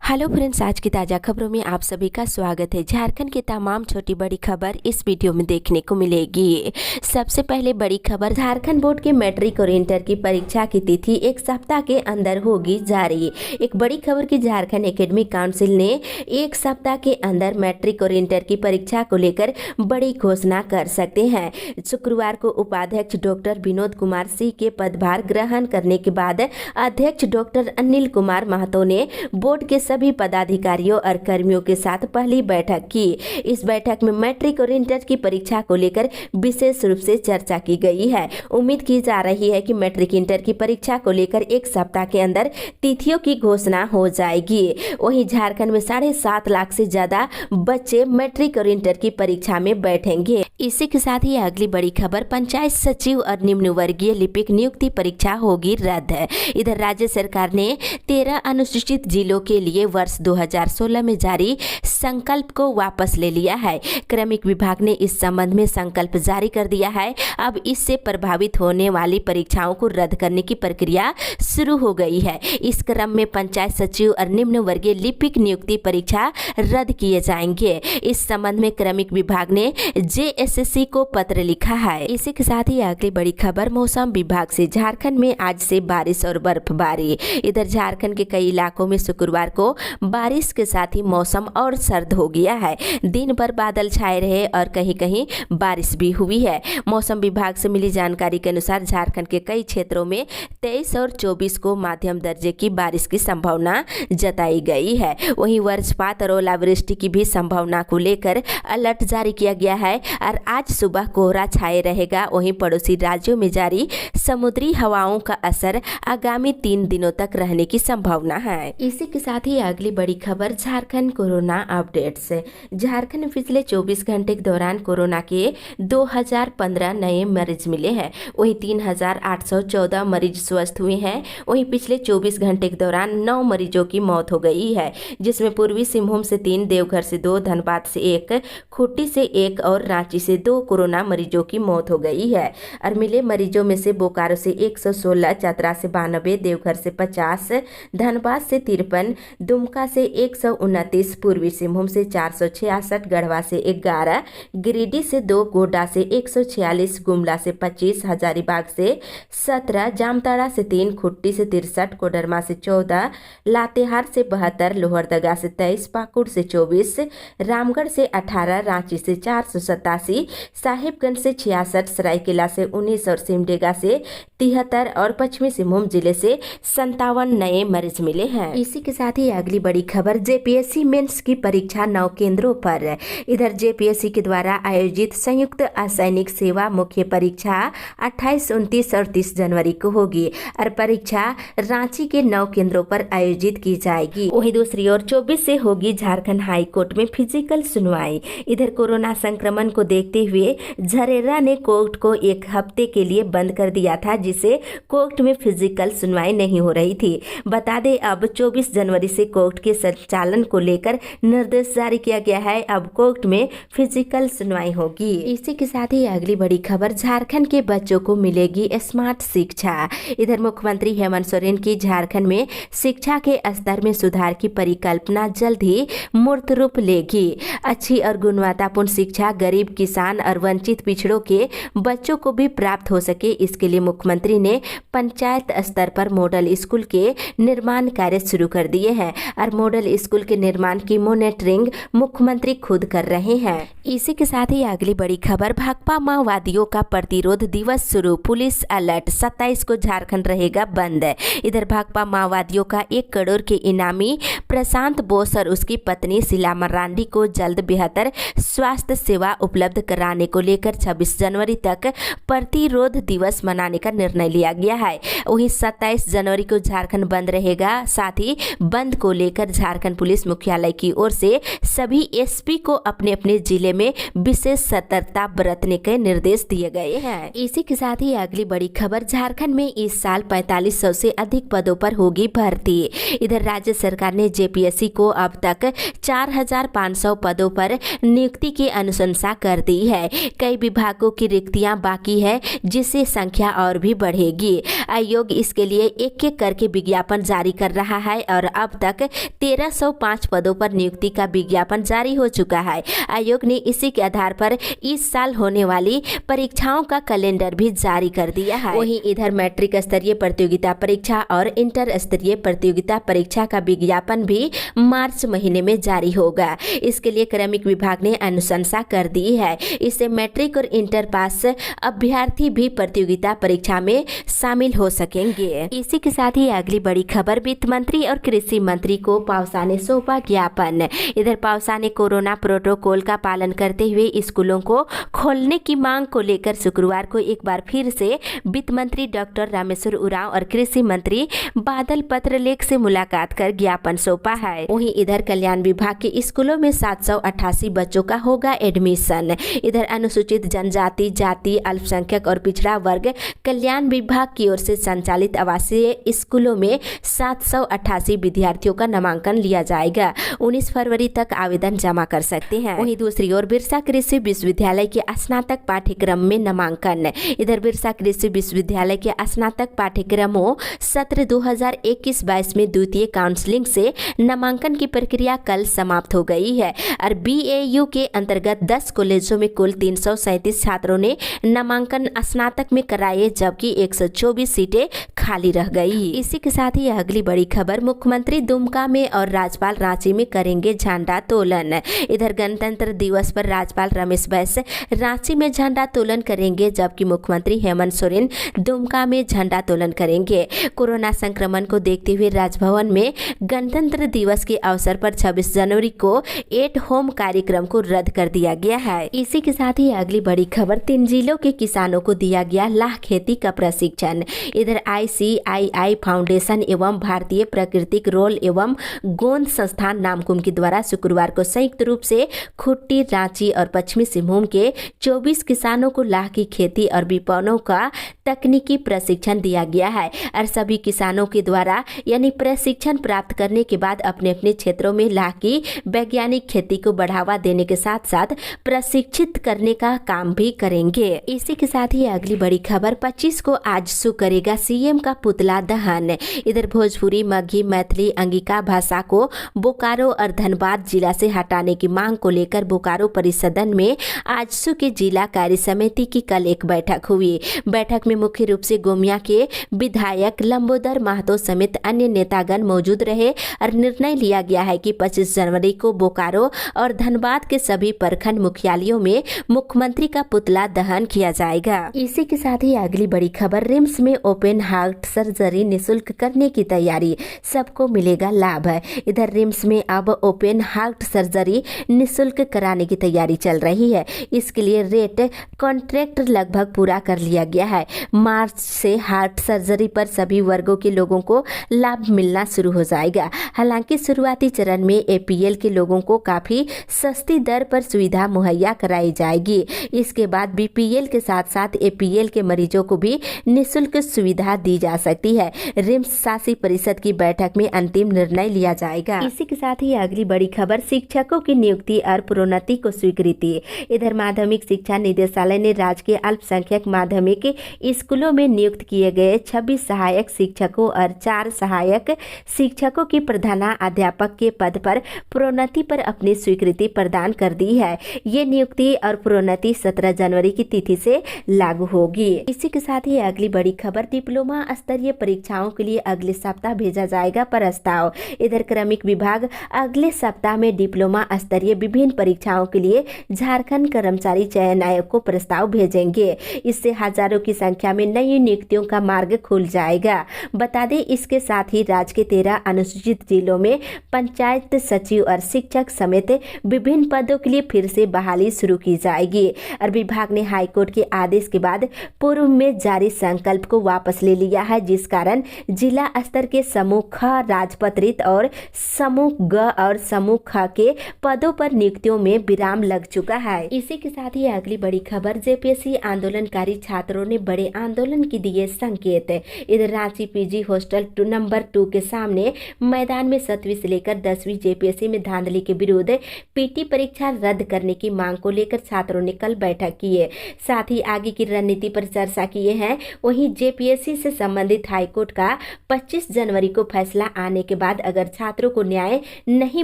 Hello friends, आज की ताज़ा खबरों में आप सभी का स्वागत है। झारखंड की तमाम छोटी बड़ी खबर इस वीडियो में देखने को मिलेगी। सबसे पहले बड़ी खबर, झारखंड बोर्ड के मैट्रिक और इंटर की परीक्षा की तिथि एक सप्ताह के अंदर होगी जारी। एक बड़ी खबर की झारखंड एकेडमिक काउंसिल ने एक सप्ताह के अंदर मैट्रिक और इंटर की परीक्षा को लेकर बड़ी घोषणा कर सकते हैं। शुक्रवार को उपाध्यक्ष डॉक्टर विनोद कुमार सिंह के पदभार ग्रहण करने के बाद अध्यक्ष डॉक्टर अनिल कुमार महतो ने बोर्ड के सभी पदाधिकारियों और कर्मियों के साथ पहली बैठक की। इस बैठक में मैट्रिक और इंटर की परीक्षा को लेकर विशेष रूप से चर्चा की गई है। उम्मीद की जा रही है कि मैट्रिक इंटर की परीक्षा को लेकर एक सप्ताह के अंदर तिथियों की घोषणा हो जाएगी। वहीं झारखंड में 7.5 लाख से ज्यादा बच्चे मैट्रिक और इंटर की परीक्षा में बैठेंगे। इसी के साथ ही अगली बड़ी खबर, पंचायत सचिव और निम्न वर्गीय लिपिक नियुक्ति परीक्षा होगी रद्द। इधर राज्य सरकार ने 13 अनुसूचित जिलों के लिए वर्ष 2016 में जारी संकल्प को वापस ले लिया है। क्रमिक विभाग ने इस संबंध में संकल्प जारी कर दिया है। अब इससे प्रभावित होने वाली परीक्षाओं को रद्द करने की प्रक्रिया शुरू हो गई है। इस क्रम में पंचायत सचिव और निम्न वर्गीय लिपिक नियुक्ति परीक्षा रद्द किए जाएंगे। इस संबंध में क्रमिक विभाग ने JSSC को पत्र लिखा है। इसी के साथ ही अगली बड़ी खबर, मौसम विभाग से, झारखंड में आज से बारिश और बर्फबारी। इधर झारखंड के कई इलाकों में शुक्रवार को बारिश के साथ ही मौसम और सर्द हो गया है। दिन भर बादल छाए रहे और कहीं कहीं बारिश भी हुई है। मौसम विभाग से मिली जानकारी के अनुसार झारखंड के कई क्षेत्रों में 23 और 24 को मध्यम दर्जे की बारिश की संभावना जताई गई है। वहीं वज्रपात और ओलावृष्टि की भी संभावना को लेकर अलर्ट जारी किया गया है और आज सुबह कोहरा छाए रहेगा। वहीं पड़ोसी राज्यों में जारी समुद्री हवाओं का असर आगामी 3 दिनों तक रहने की संभावना है। इसी के साथ ही अगली बड़ी खबर, झारखंड कोरोना अपडेट्स। झारखंड में पिछले 24 घंटे के दौरान कोरोना के 2015 नए मरीज मिले हैं। वहीं 3814 मरीज स्वस्थ हुए हैं। वहीं पिछले 24 घंटे के दौरान 9 मरीजों की मौत हो गई है, जिसमें पूर्वी सिंहभूम से 3, देवघर से 2, धनबाद से 1, खूंटी से 1 और रांची से 2 कोरोना मरीजों की मौत हो गई है। और मिले मरीजों में से बोकारो से 116, चतरा से 92, देवघर से 50, धनबाद से 53, दुमका से 129, पूर्वी सिंहभूम से 466, गढ़वा से 11, गिरिडीह से 2, गोड्डा से 146, गुमला से 25, हजारीबाग से 17, जामताड़ा से 3, खुट्टी से 63, कोडरमा से 14, लातेहार से 72, लोहरदगा से 23, पाकुड़ से 24, रामगढ़ से 18, रांची से 487, साहिबगंज से 66, सरायकेला से 19 और सिमडेगा से 73 और पश्चिमी सिंहभूम जिले से 57 नए मरीज मिले हैं। इसी के साथ ही अगली बड़ी खबर, JPSC मेंस की परीक्षा 9 केंद्रों पर। इधर JPSC के द्वारा आयोजित संयुक्त असैनिक सेवा मुख्य परीक्षा 28, 29 और 30 जनवरी को होगी और परीक्षा रांची के 9 केंद्रों पर आयोजित की जाएगी। वहीं दूसरी ओर 24 से होगी झारखंड हाई कोर्ट में फिजिकल सुनवाई। इधर कोरोना संक्रमण को देखते हुए झरेरा ने कोर्ट को एक हफ्ते के लिए बंद कर दिया था, जिससे कोर्ट में फिजिकल सुनवाई नहीं हो रही थी। बता दें, अब 24 जनवरी से कोर्ट के संचालन को लेकर निर्देश जारी किया गया है। अब कोर्ट में फिजिकल सुनवाई होगी। इसी के साथ ही अगली बड़ी खबर, झारखंड के बच्चों को मिलेगी स्मार्ट शिक्षा। इधर मुख्यमंत्री हेमंत सोरेन की झारखंड में शिक्षा के स्तर में सुधार की परिकल्पना जल्द ही मूर्त रूप लेगी। अच्छी और गुणवत्तापूर्ण शिक्षा गरीब, किसान और वंचित पिछड़ों के बच्चों को भी प्राप्त हो सके, इसके लिए मुख्यमंत्री ने पंचायत स्तर पर मॉडल स्कूल के निर्माण कार्य शुरू कर दिए हैं और मॉडल स्कूल के निर्माण की मॉनिटरिंग मुख्यमंत्री खुद कर रहे हैं। इसी के साथ ही अगली बड़ी खबर, भाकपा माओवादियों का प्रतिरोध दिवस शुरू, पुलिस अलर्ट, 27 को झारखंड रहेगा बंद। इधर भाकपा माओवादियों का 1 करोड़ के इनामी प्रशांत बोस और उसकी पत्नी शीला मरांडी को जल्द बेहतर स्वास्थ्य सेवा उपलब्ध कराने को लेकर 26 जनवरी तक प्रतिरोध दिवस मनाने का निर्णय लिया गया है। वहीं 27 जनवरी को झारखंड बंद रहेगा। साथ ही बंद को लेकर झारखंड पुलिस मुख्यालय की ओर से सभी SP को अपने अपने जिले में विशेष सतर्कता बरतने के निर्देश दिए गए हैं। इसी के साथ ही अगली बड़ी खबर, झारखंड में इस साल 4500 से अधिक पदों पर होगी भर्ती। इधर राज्य सरकार ने JPSC को अब तक 4500 पदों पर नियुक्ति की अनुशंसा कर दी है। कई विभागों की रिक्तियां बाकी है, जिससे संख्या और भी बढ़ेगी। आयोग इसके लिए एक एक करके विज्ञापन जारी कर रहा है और अब तक तक 1305 पदों पर नियुक्ति का विज्ञापन जारी हो चुका है। आयोग ने इसी के आधार पर इस साल होने वाली परीक्षाओं का कैलेंडर भी जारी कर दिया है। वहीं इधर मैट्रिक स्तरीय प्रतियोगिता परीक्षा और इंटर स्तरीय प्रतियोगिता परीक्षा का विज्ञापन भी मार्च महीने में जारी होगा। इसके लिए क्रमिक विभाग ने अनुशंसा कर दी है। इससे मैट्रिक और इंटर पास अभ्यर्थी भी प्रतियोगिता परीक्षा में शामिल हो सकेंगे। इसी के साथ ही अगली बड़ी खबर, वित्त मंत्री और कृषि मंत्री को पावसा ने सौंपा ज्ञापन। इधर पावसा ने कोरोना प्रोटोकॉल का पालन करते हुए स्कूलों को खोलने की मांग को लेकर शुक्रवार को एक बार फिर से वित्त मंत्री डॉक्टर रामेश्वर उरांव और कृषि मंत्री बादल पत्रलेख से मुलाकात कर ज्ञापन सौंपा है। वहीं इधर कल्याण विभाग के स्कूलों में 788 बच्चों का होगा एडमिशन। इधर अनुसूचित जनजाति, जाति, अल्पसंख्यक और पिछड़ा वर्ग कल्याण विभाग की ओर से संचालित आवासीय स्कूलों में 788 विद्यार्थियों का नामांकन लिया जाएगा। 19 फरवरी तक आवेदन जमा कर सकते हैं। वहीं दूसरी ओर बिरसा कृषि विश्वविद्यालय के स्नातक पाठ्यक्रम में नामांकन। इधर बिरसा कृषि विश्वविद्यालय के स्नातक पाठ्यक्रमों सत्र 2021-22 में द्वितीय काउंसलिंग से नामांकन की प्रक्रिया कल समाप्त हो गई है और बीएयू के अंतर्गत 10 कॉलेजों में कुल 337 छात्रों ने नामांकन स्नातक में कराए, जबकि 124 सीटें खाली रह गई। इसी के साथ ही अगली बड़ी खबर, मुख्यमंत्री दुमका में और राज्यपाल रांची में करेंगे झंडा तोलन। इधर गणतंत्र दिवस पर राज्यपाल रमेश बैस रांची में झंडा तोलन करेंगे, जबकि मुख्यमंत्री हेमंत सोरेन दुमका में झंडा तोलन करेंगे। कोरोना संक्रमण को देखते हुए राजभवन में गणतंत्र दिवस के अवसर पर 26 जनवरी को एट होम कार्यक्रम को रद्द कर दिया गया है। इसी के साथ ही अगली बड़ी खबर, 3 जिलों के किसानों को दिया गया लाख खेती का प्रशिक्षण। इधर ICII फाउंडेशन एवं भारतीय प्राकृतिक रोल एवं गोंद संस्थान नामकुम के द्वारा शुक्रवार को संयुक्त रूप से खुट्टी, रांची और पश्चिमी सिंहभूम के 24 किसानों को लाख की खेती और विपणनों का तकनीकी प्रशिक्षण दिया गया है और सभी किसानों के द्वारा यानी प्रशिक्षण प्राप्त करने के बाद अपने अपने क्षेत्रों में लाख की वैज्ञानिक खेती को बढ़ावा देने के साथ साथ प्रशिक्षित करने का काम भी करेंगे। इसी के साथ ही अगली बड़ी खबर, 25 को आजसू करेगा सीएम का पुतला दहन। इधर भोजपुरी, मगही, मैथिली, अंगिका भाषा को बोकारो और धनबाद जिला से हटाने की मांग को लेकर बोकारो परिसदन में आजसू के जिला कार्य समिति की कल एक बैठक हुई। बैठक में मुख्य रूप से गोमिया के विधायक लंबोदर महतो समेत अन्य नेतागण मौजूद रहे और निर्णय लिया गया है कि 25 जनवरी को बोकारो और धनबाद के सभी प्रखंड मुख्यालयों में मुख्यमंत्री का पुतला दहन किया जाएगा। इसी के साथ ही अगली बड़ी खबर, रिम्स में ओपन हार्ट सर्जरी निःशुल्क करने की तैयारी, सबको मिलेगा लाभ। इधर रिम्स में अब ओपन हार्ट सर्जरी निःशुल्क कराने की तैयारी चल रही है। इसके लिए रेट कॉन्ट्रैक्ट लगभग पूरा कर लिया गया है। मार्च से हार्ट सर्जरी पर सभी वर्गों के लोगों को लाभ मिलना शुरू हो जाएगा। हालांकि शुरुआती चरण में APL के लोगों को काफी सस्ती दर पर सुविधा मुहैया कराई जाएगी। इसके बाद BPL के साथ साथ APL के मरीजों को भी निःशुल्क सुविधा दी जा सकती है। रिम्स शासी परिषद की बैठक में अंतिम निर्णय लिया जाएगा। इसी के साथ ही अगली बड़ी खबर, शिक्षकों की नियुक्ति और प्रोन्नति को स्वीकृति। इधर माध्यमिक शिक्षा निदेशालय ने राज्य के अल्पसंख्यक माध्यमिक स्कूलों में नियुक्त किए गए 26 सहायक शिक्षकों और 4 सहायक शिक्षकों की प्रधानाध्यापक के पद पर प्रोन्नति पर अपनी स्वीकृति प्रदान कर दी है। ये नियुक्ति और प्रोन्नति 17 जनवरी की तिथि से लागू होगी। इसी के साथ ही अगली बड़ी खबर, डिप्लोमा स्तरीय परीक्षाओं के लिए अगले सप्ताह भेजा जाएगा प्रस्ताव। इधर क्रमिक विभाग अगले सप्ताह में डिप्लोमा स्तरीय विभिन्न परीक्षाओं के लिए झारखंड कर्मचारी चयन आयोग को प्रस्ताव भेजेंगे। इससे हजारों की संख्या में नई नियुक्तियों का मार्ग खुल जाएगा। बता दें, इसके साथ ही राज्य के 13 अनुसूचित जिलों में पंचायत सचिव और शिक्षक समेत विभिन्न पदों के लिए फिर से बहाली शुरू की जाएगी और विभाग ने हाईकोर्ट के आदेश के बाद पूर्व में जारी संकल्प को वापस ले लिया है, जिस कारण जिला स्तर के समूह ख राजपत्रित और समूह ग और समूह ख के पदों पर नियुक्तियों में विराम लग चुका है। इसी के साथ ही अगली बड़ी खबर, जेपीएससी आंदोलनकारी छात्रों ने बड़े आंदोलन की दिए संकेत। इधर रांची PG हॉस्टल नंबर 2 के सामने मैदान में 7वीं से लेकर 10वीं जेपीएससी में धांधली के विरुद्ध PT परीक्षा रद्द करने की मांग को लेकर छात्रों ने कल बैठक की है। साथ ही आगे की रणनीति पर चर्चा किए हैं। वहीं जेपीएससी से संबंधित हाईकोर्ट का 25 जनवरी को फैसला आने के बाद बाद अगर छात्रों को न्याय नहीं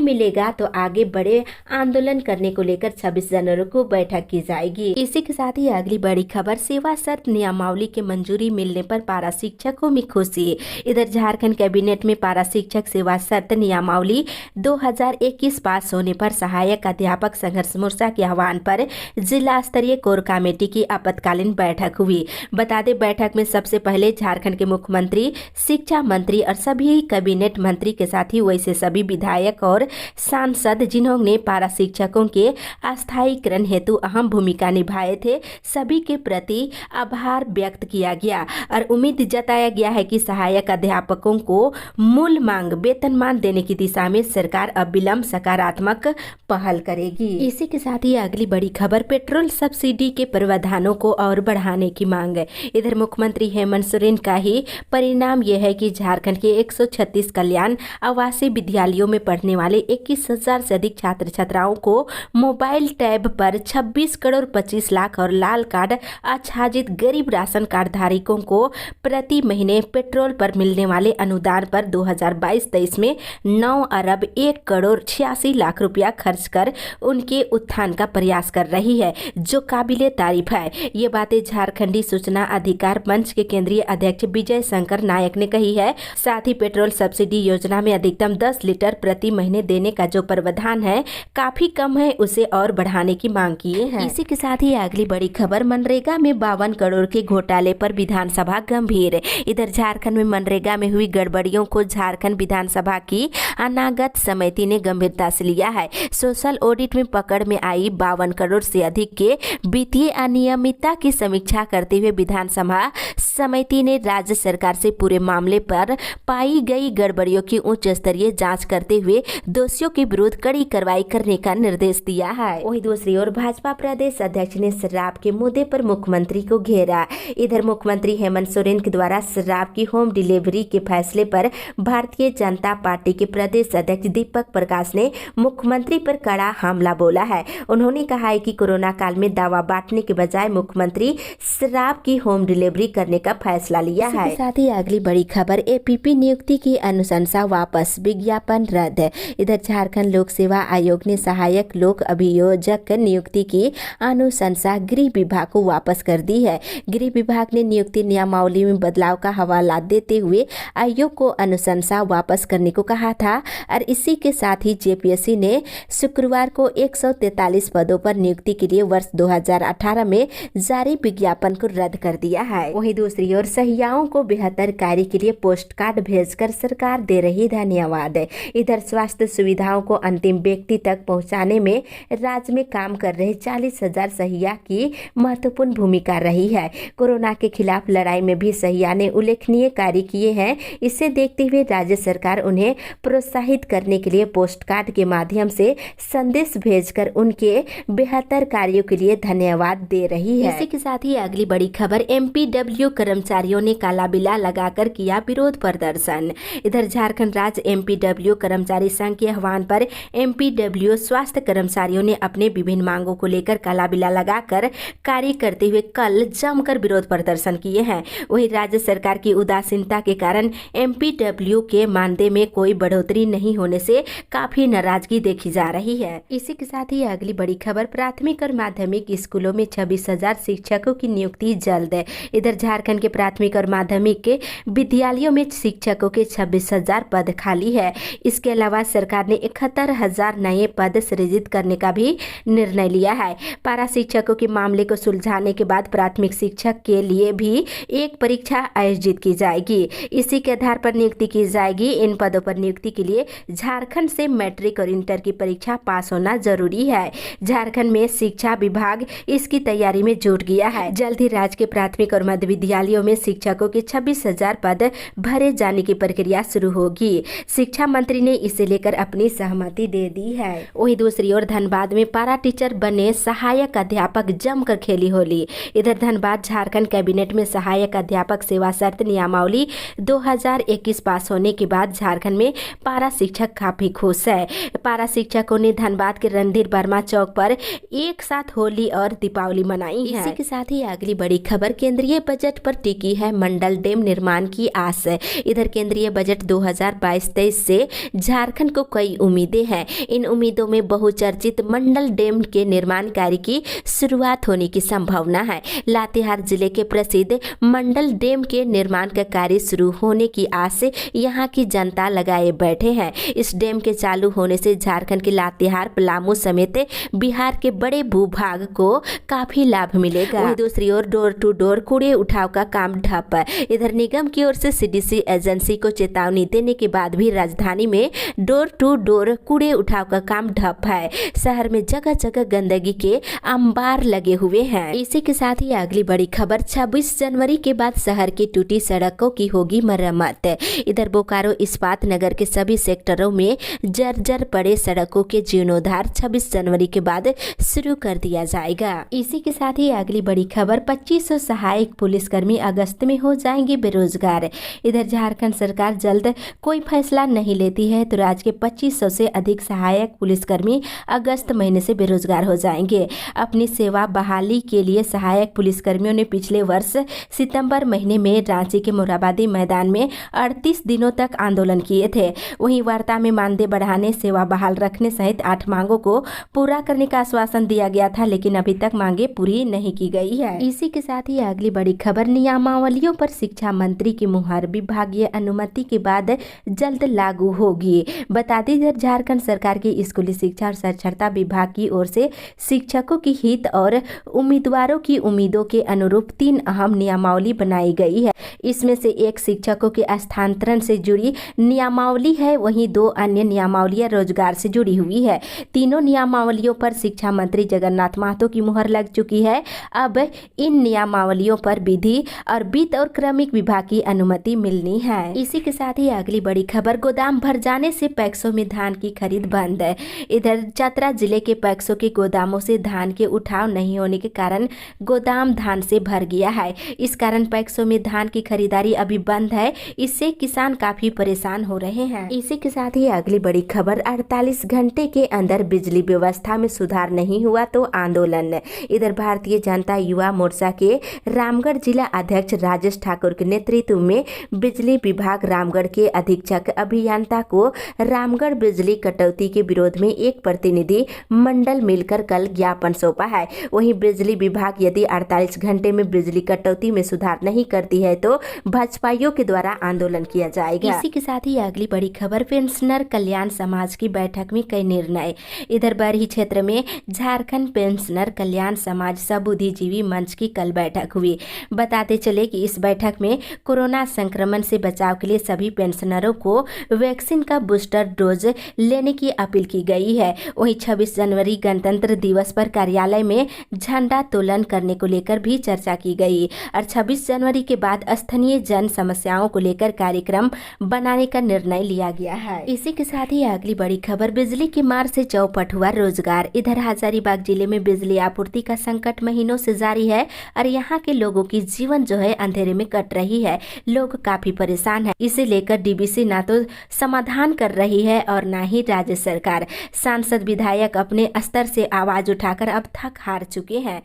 मिलेगा तो आगे बड़े आंदोलन करने को लेकर 26 जनवरी को बैठक की जाएगी। इसी के साथ ही अगली बड़ी खबर, सेवा शर्त नियमावली के मंजूरी मिलने पर पारा शिक्षकों में खुशी। इधर झारखंड कैबिनेट में पारा शिक्षक सेवा शर्त नियमावली 2021 पास होने पर सहायक अध्यापक संघर्ष मोर्चा के आह्वान पर जिला स्तरीय कोर कमेटी की आपातकालीन बैठक हुई। बता दें, बैठक में सबसे पहले झारखंड के मुख्यमंत्री, शिक्षा मंत्री और सभी कैबिनेट मंत्री के साथ ही वैसे सभी विधायक और सांसद जिन्होंने पारा शिक्षकों के अस्थायीकरण हेतु अहम भूमिका निभाए थे, सभी के प्रति आभार व्यक्त किया गया और उम्मीद जताया गया है कि सहायक अध्यापकों को मूल मांग वेतनमान देने की दिशा में सरकार अब विलंब सकारात्मक पहल करेगी। इसी के साथ ही अगली बड़ी खबर, पेट्रोल सब्सिडी के प्रावधानों को और बढ़ाने की मांग। इधर मुख्यमंत्री हेमंत सोरेन का ही परिणाम यह है कि झारखंड के 136 कल्याण आवासीय विद्यालयों में पढ़ने वाले 21,000 से अधिक छात्र छात्राओं को मोबाइल टैब पर 26 करोड़ 25 लाख और लाल कार्ड आच्छादित गरीब राशन कार्ड धारकों को प्रति महीने पेट्रोल पर मिलने वाले अनुदान पर 2022-23 में 9 अरब 1 करोड़ 86 लाख रुपया खर्च कर उनके उत्थान का प्रयास कर रही है, जो काबिले तारीफ है। ये बातें झारखंडी सूचना अधिकार मंच के केंद्रीय अध्यक्ष विजय शंकर नायक ने कही है। साथ ही पेट्रोल सब्सिडी योजना में अधिकतम 10 लीटर प्रति महीने देने का जो प्रावधान है काफी कम है, उसे और बढ़ाने की मांग किए हैं। इसी के साथ ही अगली बड़ी खबर, मनरेगा में 52 करोड़ के घोटाले पर विधानसभा गंभीर। इधर झारखंड में मनरेगा में हुई गड़बड़ियों को झारखंड विधानसभा की अनागत समिति ने गंभीरता से लिया है। सोशल ऑडिट में पकड़ में आई 52 करोड़ से अधिक के वित्तीय अनियमितता की समीक्षा करते हुए विधानसभा समिति ने राज्य सरकार से पूरे मामले पर पाई गई गड़बड़ियों की उच्च स्तरीय जांच करते हुए दोषियों के विरुद्ध कड़ी कार्रवाई करने का निर्देश दिया है। वहीं दूसरी ओर भाजपा प्रदेश अध्यक्ष ने शराब के मुद्दे पर मुख्यमंत्री को घेरा। इधर मुख्यमंत्री हेमंत सोरेन के द्वारा शराब की होम डिलीवरी के फैसले पर भारतीय जनता पार्टी के प्रदेश अध्यक्ष दीपक प्रकाश ने मुख्यमंत्री पर कड़ा हमला बोला है। उन्होंने कहा है कि कोरोना काल में दवा बांटने के बजाय मुख्यमंत्री शराब की होम डिलीवरी करने का फैसला लिया है। साथ ही अगली बड़ी खबर, एपीपी नियुक्ति की अनुशंसा वापस, विज्ञापन रद्द। इधर झारखंड लोक सेवा आयोग ने सहायक लोक अभियोजक नियुक्ति की अनुशंसा गृह विभाग को वापस कर दी है। गृह विभाग ने नियुक्ति नियमावली में बदलाव का हवाला देते हुए आयोग को अनुशंसा वापस करने को कहा था और इसी के साथ ही जेपीएससी ने शुक्रवार को 143 पदों पर नियुक्ति के लिए वर्ष 2018 में जारी विज्ञापन को रद्द कर दिया है। वहीं दूसरी ओर सहियाओं को बेहतर कार्य के लिए पोस्ट कार्ड भेजकर सरकार दे रही धन्यवाद। इधर स्वास्थ्य सुविधाओं को अंतिम व्यक्ति तक पहुंचाने में राज्य में काम कर रहे 40,000 सहिया की महत्वपूर्ण भूमिका रही है। कोरोना के खिलाफ लड़ाई में भी सहिया ने उल्लेखनीय कार्य किए हैं। इसे देखते हुए राज्य सरकार उन्हें प्रोत्साहित करने के लिए पोस्ट कार्ड के माध्यम से संदेश भेजकर उनके बेहतर कार्यों के लिए धन्यवाद दे रही है। इसी के साथ ही अगली बड़ी खबर, एमपीडब्ल्यू कर्मचारियों ने काला बिला लगाकर किया विरोध प्रदर्शन। इधर झारखंड राज्य एमपीडब्ल्यू कर्मचारी संघ के आह्वान पर एमपीडब्ल्यू स्वास्थ्य कर्मचारियों ने अपने विभिन्न मांगों को लेकर काला बिला लगाकर कार्य करते हुए कल जमकर विरोध प्रदर्शन किए हैं। वहीं राज्य सरकार की उदासीनता के कारण एमपीडब्ल्यू के मानदेय में कोई बढ़ोतरी नहीं होने से काफी नाराजगी देखी जा रही है। इसी के साथ ही अगली बड़ी खबर, प्राथमिक और माध्यमिक स्कूलों में 26,000 शिक्षकों की नियुक्ति जल्द। इधर झारखंड के प्राथमिक और माध्यमिक के विद्यालयों में शिक्षकों के 26,000 पद खाली है। इसके अलावा सरकार ने 71,000 नए पद सृजित करने का भी निर्णय लिया है। पारा शिक्षकों के मामले को सुलझाने के बाद प्राथमिक शिक्षक के लिए भी एक परीक्षा आयोजित की जाएगी। इसी के आधार पर नियुक्ति की जाएगी। इन पदों पर नियुक्ति के लिए झारखंड से मैट्रिक और इंटर की परीक्षा पास होना जरूरी है। झारखंड में शिक्षा विभाग इसकी तैयारी में जुट गया है। जल्द ही राज्य के प्राथमिक और मध्य विद्यालयों में शिक्षकों के 26,000 पद भरे जाने की प्रक्रिया शुरू होगी। शिक्षा मंत्री ने इसे लेकर अपनी सहमति दे दी है। वहीं दूसरी ओर धनबाद में पारा टीचर बने सहायक अध्यापक जमकर खेली होली। इधर धनबाद झारखंड कैबिनेट में सहायक अध्यापक सेवा शर्त नियमावली 2021 पास होने के बाद झारखंड में पारा शिक्षक काफी खुश है। पारा शिक्षकों ने धनबाद के रणधीर वर्मा चौक पर एक साथ होली और दीपावली मनाई है। इसी के साथ ही अगली बड़ी खबर, केंद्रीय बजट पर टिकी है मंडल डैम निर्माण की आस। इधर केंद्रीय बजट 2022-23 से झारखंड को कई उम्मीदें हैं। इन उम्मीदों में बहुचर्चित मंडल डैम के निर्माण कार्य की शुरुआत होने की संभावना है। लातेहार जिले के प्रसिद्ध मंडल डैम के निर्माण का कार्य शुरू होने की आस से यहाँ की जनता लगाए बैठे हैं। इस डैम के चालू होने से झारखंड के लातेहार, पलामू समेत बिहार के बड़े भूभाग को काफी लाभ मिलेगा। वहीं दूसरी ओर डोर टू डोर कूड़े उठाव का काम ठप। इधर निगम की ओर से सीडीसी एजेंसी को चेतावनी देने के बाद भी राजधानी में डोर टू डोर कूड़े उठाव का काम ठप है। शहर में जगह जगह गंदगी के अंबार लगे हुए हैं। इसी के साथ ही अगली बड़ी खबर, 26 जनवरी के बाद शहर की टूटी सड़कों की होगी मरम्मत। इधर बोकारो इस्पात नगर के सभी सेक्टरों में जर्जर पड़े सड़कों के जीर्णोद्धार 26 जनवरी के बाद शुरू कर दिया जाएगा। इसी के साथ ही अगली बड़ी खबर, 2500 सहायक पुलिसकर्मी अगस्त में हो जाएंगे बेरोजगार। इधर झारखंड सरकार जल्द कोई फैसला नहीं लेती है तो राज्य के 2500 से अधिक सहायक पुलिसकर्मी अगस्त महीने से बेरोजगार हो जाएंगे। अपनी सेवा बहाली के लिए सहायक पुलिसकर्मियों ने पिछले वर्ष सितंबर महीने में रांची के मोराबादी मैदान में 38 दिनों तक आंदोलन किए थे। वहीं वार्ता में मानदेय बढ़ाने, सेवा बहाल रखने सहित 8 मांगों को पूरा करने का आश्वासन दिया गया था, लेकिन अभी तक मांगे पूरी नहीं की गई है। इसी के साथ ही अगली बड़ी खबर, नियमावलियों पर शिक्षा मंत्री की मुहर विभागीय अनुमति के बाद जल्द लागू होगी। बता दें, झारखंड सरकार की स्कूली शिक्षा और साक्षरता विभाग की ओर से शिक्षकों की हित और उम्मीदवारों की उम्मीदों के अनुरूप 3 अहम नियमावली बनाई गई है। इसमें से एक शिक्षकों के स्थानांतरण से जुड़ी नियमावली है, वहीं 2 अन्य नियमावलियां रोजगार से जुड़ी हुई है। तीनों नियमावलियों पर शिक्षा मंत्री जगन्नाथ महतो की मुहर लग चुकी है। अब इन नियमावलियों पर विधि और वित्त और क्रमिक विभाग की अनुमति मिलनी है। इसी के साथ ही अगली बड़ी खबर, गोदाम भर जाने से पैक्सों में धान की खरीद बंद है। इधर चतरा जिले के पैक्सों के गोदामों से धान के उठाव नहीं होने के कारण गोदाम धान से भर गया है। इस कारण पैक्सों में धान की खरीदारी अभी बंद है। इससे किसान काफी परेशान हो रहे हैं। इसी के साथ ही अगली बड़ी खबर, 48 घंटे के अंदर बिजली व्यवस्था में सुधार नहीं हुआ तो आंदोलन। इधर भारतीय जनता युवा मोर्चा के रामगढ़ जिला अध्यक्ष राजेश ठाकुर के नेतृत्व में बिजली विभाग रामगढ़ के अधीक्षक अभियंता को रामगढ़ बिजली कटौती के विरोध में एक प्रतिनिधि मंडल मिलकर कल ज्ञापन सौंपा है। वहीं बिजली विभाग यदि 48 घंटे में बिजली कटौती में सुधार नहीं करती है तो भाजपाइयों के द्वारा आंदोलन किया जाएगा। इसी के साथ ही अगली बड़ी खबर, पेंशनर कल्याण समाज की बैठक में कई निर्णय। इधर बरही क्षेत्र में झारखंड पेंशनर कल्याण समाज सबुद्धिजीवी मंच की कल बैठक हुई। बताते चले कि इस बैठक में कोरोना संक्रमण से बचाव के लिए सभी पेंशनरों को वैक्सीन का बूस्टर डोज लेने की अपील की गई है। वहीं 26 जनवरी गणतंत्र दिवस पर कार्यालय में झंडा तोलन करने को लेकर भी चर्चा की गई और 26 जनवरी के बाद स्थानीय जन समस्याओं को लेकर कार्यक्रम बनाने का निर्णय लिया गया है। इसी के साथ ही अगली बड़ी खबर, बिजली की मार से चौपट हुआ रोजगार। इधर हजारीबाग जिले में बिजली आपूर्ति का संकट महीनों से जारी है और यहाँ के लोगों की जीवन जो है अंधेरे में कट रही है। लोग काफी परेशान है। इसे लेकर डीबीसी ना तो समाधान कर रही है और ना ही राज्य सरकार। सांसद विधायक अपने स्तर से आवाज उठाकर अब थक हार चुके हैं।